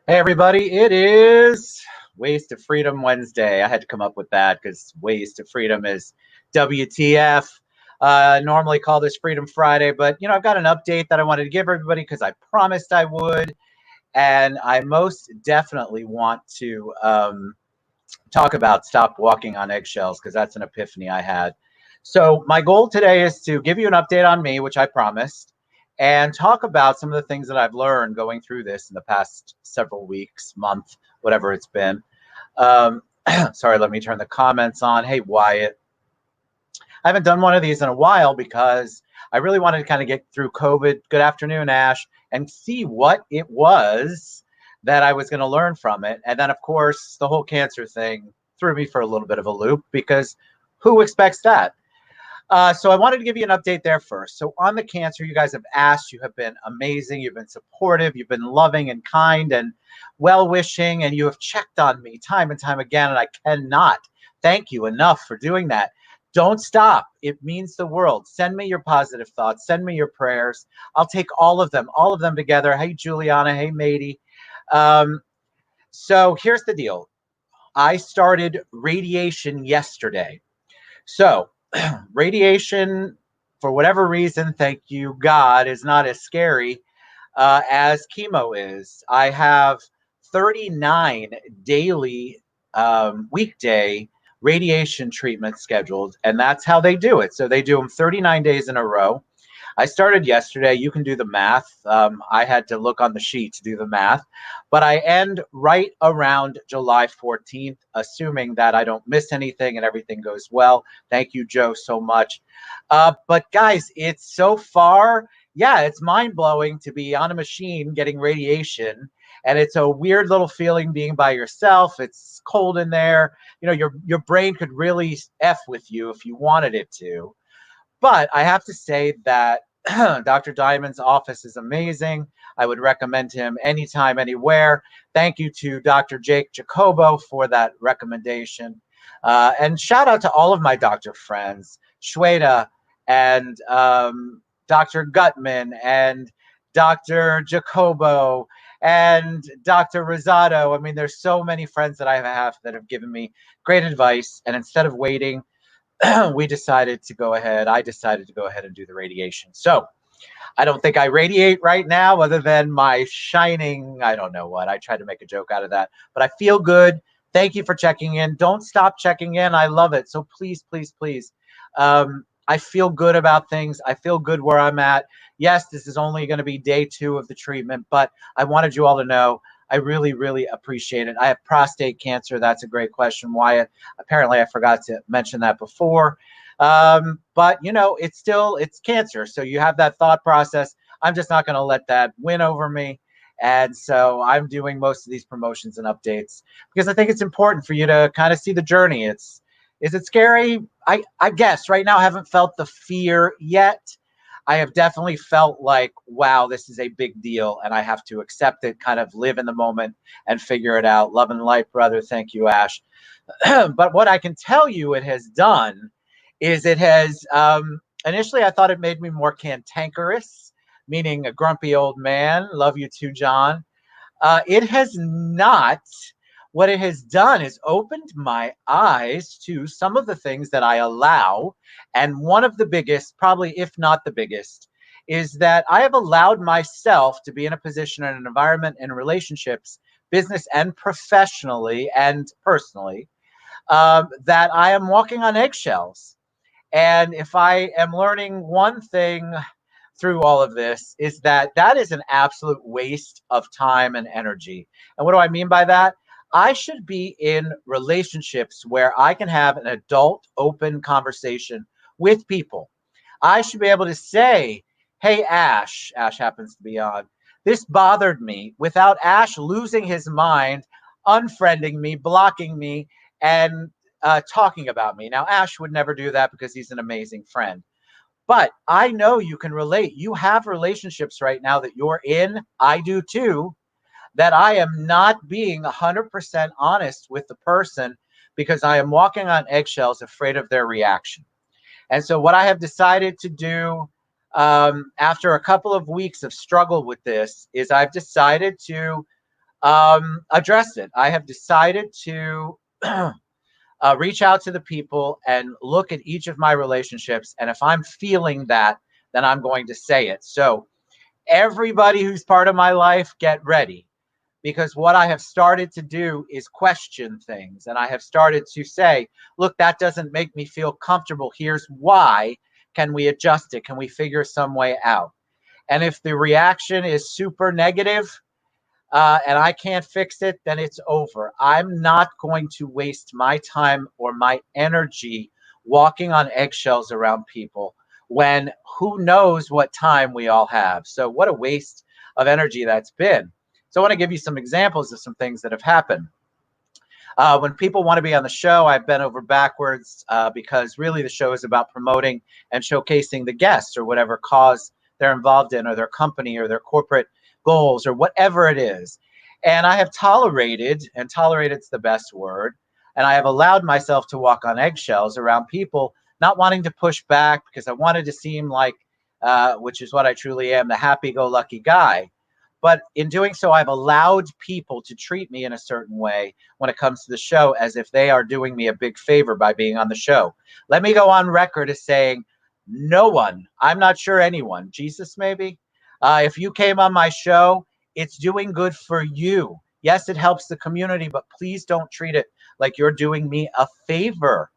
Hey everybody, it is Ways to Freedom Wednesday. I had to come up with that because Ways to Freedom is WTF. Normally call this Freedom Friday, but I've got an update that I wanted to give everybody because I promised I would, and I most definitely want to talk about stop walking on eggshells because that's an epiphany I had. So my goal today is to give you an update on me, which I promised, and talk about some of the things that I've learned going through this in the past several weeks, month, whatever it's been. Um, Sorry, let me turn the comments on. Hey, Wyatt. I haven't done one of these in a while because I really wanted to kind of get through COVID. Good afternoon, Ash, and see what it was that I was going to learn from it. And then, of course, the whole cancer thing threw me for a little bit of a loop because who expects that? So I wanted to give you an update there first. So on the cancer, you guys have asked, you have been amazing, you've been supportive, you've been loving and kind and well-wishing, and you have checked on me time and time again, and I cannot thank you enough for doing that. Don't stop. It means the world. Send me your positive thoughts. Send me your prayers. I'll take all of them together. Hey, Juliana. Hey, Matey. Um, so here's the deal. I started radiation yesterday. So, radiation, for whatever reason, thank you, God, is not as scary as chemo is. I have 39 daily weekday radiation treatments scheduled, and that's how they do it. So, they do them 39 days in a row. I started yesterday. You can do the math. I had to look on the sheet to do the math, but I end right around July 14th, assuming that I don't miss anything and everything goes well. Thank you, Joe, so much. But guys, it's so far, yeah, it's mind blowing to be on a machine getting radiation. And it's a weird little feeling being by yourself. It's cold in there. Your brain could really F with you if you wanted it to. But I have to say that Dr. Diamond's office is amazing. I would recommend him anytime, anywhere. Thank you to Dr. Jake Jacobo for that recommendation. And shout out to all of my doctor friends, Shweta and Dr. Gutman and Dr. Jacobo and Dr. Rosado. I mean, there's so many friends that I have that have given me great advice. And instead of waiting, I decided to go ahead and do the radiation. So I don't think I radiate right now other than my shining, I don't know what. I tried to make a joke out of that, but I feel good. Thank you for checking in. Don't stop checking in. I love it. So please, please, please. I feel good about things. I feel good where I'm at. Yes, this is only going to be day 2 of the treatment, but I wanted you all to know I really, really appreciate it. I have prostate cancer. That's a great question, Wyatt. Apparently, I forgot to mention that before. But it's cancer. So you have that thought process. I'm just not going to let that win over me. And so I'm doing most of these promotions and updates because I think it's important for you to kind of see the journey. Is it scary? I guess right now I haven't felt the fear yet. I have definitely felt like, wow, this is a big deal and I have to accept it, kind of live in the moment and figure it out. Love and light, brother. Thank you, Ash. But what I can tell you it has done is it has, initially I thought it made me more cantankerous, meaning a grumpy old man. Love you too, John. It has not. What it has done is opened my eyes to some of the things that I allow. And one of the biggest, probably if not the biggest, is that I have allowed myself to be in a position in an environment and relationships, business and professionally and personally, that I am walking on eggshells. And if I am learning one thing through all of this, is that that is an absolute waste of time and energy. And what do I mean by that? I should be in relationships where I can have an adult, open conversation with people. I should be able to say, hey, Ash happens to be on, this bothered me, without Ash losing his mind, unfriending me, blocking me, and talking about me. Now, Ash would never do that because he's an amazing friend. But I know you can relate. You have relationships right now that you're in. I do too. That I am not being 100% honest with the person because I am walking on eggshells, afraid of their reaction. And so, what I have decided to do after a couple of weeks of struggle with this is I've decided to addressed it. I have decided to reach out to the people and look at each of my relationships. And if I'm feeling that, then I'm going to say it. So, everybody who's part of my life, get ready. Because what I have started to do is question things. And I have started to say, look, that doesn't make me feel comfortable. Here's why. Can we adjust it? Can we figure some way out? And if the reaction is super negative, and I can't fix it, then it's over. I'm not going to waste my time or my energy walking on eggshells around people when who knows what time we all have. So, what a waste of energy that's been. So, I want to give you some examples of some things that have happened. When people want to be on the show, I've bent over backwards because really the show is about promoting and showcasing the guests or whatever cause they're involved in, or their company or their corporate goals or whatever it is. And I have tolerated, and tolerated's the best word, and I have allowed myself to walk on eggshells around people, not wanting to push back because I wanted to seem like, which is what I truly am, the happy-go-lucky guy. But in doing so, I've allowed people to treat me in a certain way when it comes to the show, as if they are doing me a big favor by being on the show. Let me go on record as saying, no one, I'm not sure anyone, Jesus maybe, if you came on my show, it's doing good for you. Yes, it helps the community, but please don't treat it like you're doing me a favor.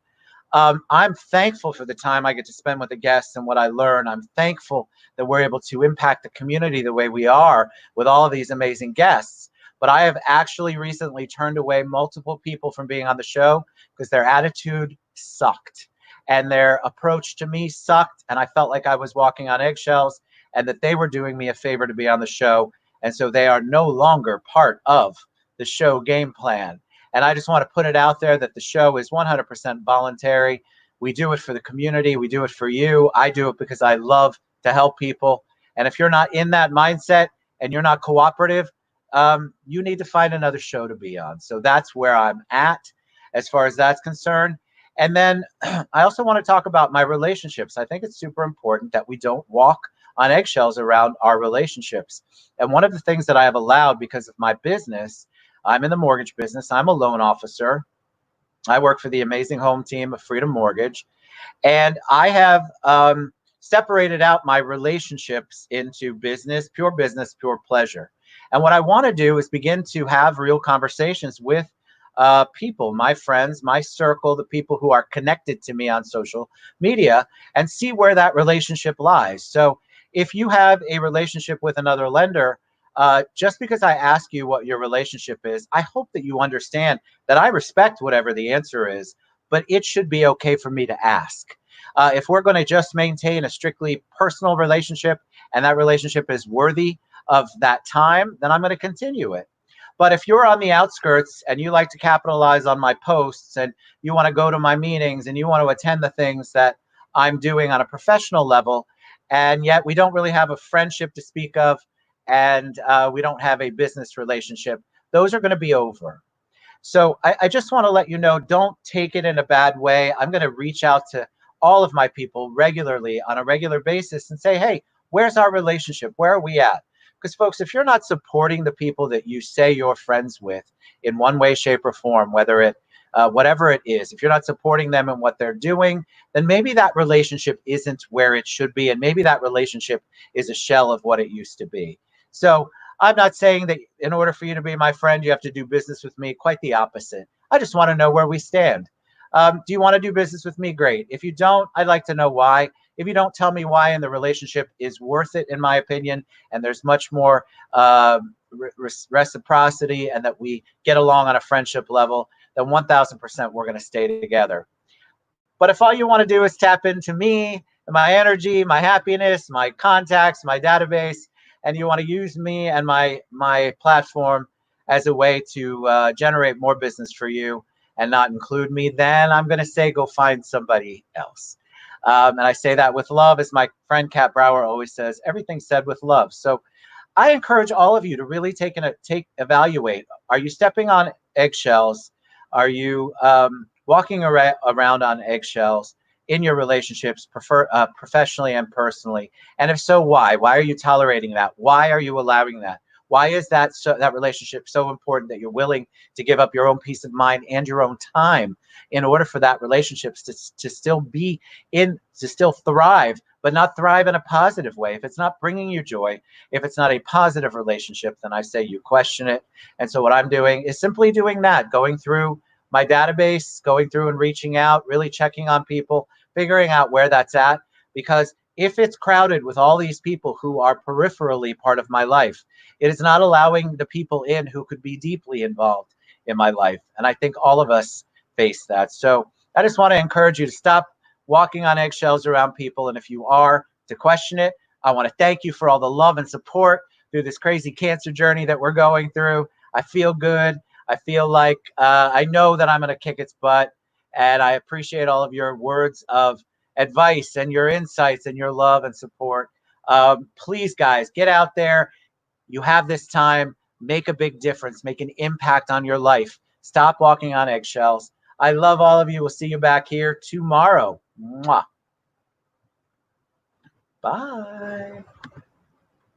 I'm thankful for the time I get to spend with the guests and what I learn. I'm thankful that we're able to impact the community the way we are with all of these amazing guests. But I have actually recently turned away multiple people from being on the show because their attitude sucked and their approach to me sucked. And I felt like I was walking on eggshells and that they were doing me a favor to be on the show. And so they are no longer part of the show game plan. And I just want to put it out there that the show is 100% voluntary. We do it for the community. We do it for you. I do it because I love to help people. And if you're not in that mindset and you're not cooperative, you need to find another show to be on. So that's where I'm at as far as that's concerned. And then I also want to talk about my relationships. I think it's super important that we don't walk on eggshells around our relationships. And one of the things that I have allowed because of my business, I'm in the mortgage business. I'm a loan officer. I work for the amazing home team of Freedom Mortgage. And I have separated out my relationships into business, pure pleasure. And what I want to do is begin to have real conversations with people, my friends, my circle, the people who are connected to me on social media, and see where that relationship lies. So if you have a relationship with another lender, just because I ask you what your relationship is, I hope that you understand that I respect whatever the answer is, but it should be okay for me to ask. If we're going to just maintain a strictly personal relationship and that relationship is worthy of that time, then I'm going to continue it. But if you're on the outskirts and you like to capitalize on my posts and you want to go to my meetings and you want to attend the things that I'm doing on a professional level, and yet we don't really have a friendship to speak of, and we don't have a business relationship, those are going to be over. So I just want to let you know, don't take it in a bad way. I'm going to reach out to all of my people regularly on a regular basis and say, hey, where's our relationship? Where are we at? Because folks, if you're not supporting the people that you say you're friends with in one way, shape, or form, whether it whatever it is, if you're not supporting them in what they're doing, then maybe that relationship isn't where it should be, and maybe that relationship is a shell of what it used to be. So I'm not saying that in order for you to be my friend, you have to do business with me. Quite the opposite. I just want to know where we stand. Do you want to do business with me? Great. If you don't, I'd like to know why. If you don't tell me why and the relationship is worth it, in my opinion, and there's much more reciprocity and that we get along on a friendship level, then 1000% we're going to stay together. But if all you want to do is tap into me, my energy, my happiness, my contacts, my database, and you want to use me and my platform as a way to generate more business for you and not include me, then I'm going to say go find somebody else. And I say that with love, as my friend Kat Brower always says, everything's said with love. So I encourage all of you to really evaluate. Are you stepping on eggshells? Are you walking around on eggshells in your relationships, professionally and personally? And if so, why? Why are you tolerating that? Why are you allowing that? Why is that that relationship so important that you're willing to give up your own peace of mind and your own time in order for that relationship to still be to still thrive, but not thrive in a positive way? If it's not bringing you joy, if it's not a positive relationship, then I say you question it. And so what I'm doing is simply doing that, going through my database, going through and reaching out, really checking on people, figuring out where that's at. Because if it's crowded with all these people who are peripherally part of my life, it is not allowing the people in who could be deeply involved in my life. And I think all of us face that. So I just want to encourage you to stop walking on eggshells around people. And if you are, to question it. I want to thank you for all the love and support through this crazy cancer journey that we're going through. I feel good. I feel like I know that I'm going to kick its butt. And I appreciate all of your words of advice and your insights and your love and support. Please, guys, get out there. You have this time. Make a big difference. Make an impact on your life. Stop walking on eggshells. I love all of you. We'll see you back here tomorrow. Mwah. Bye.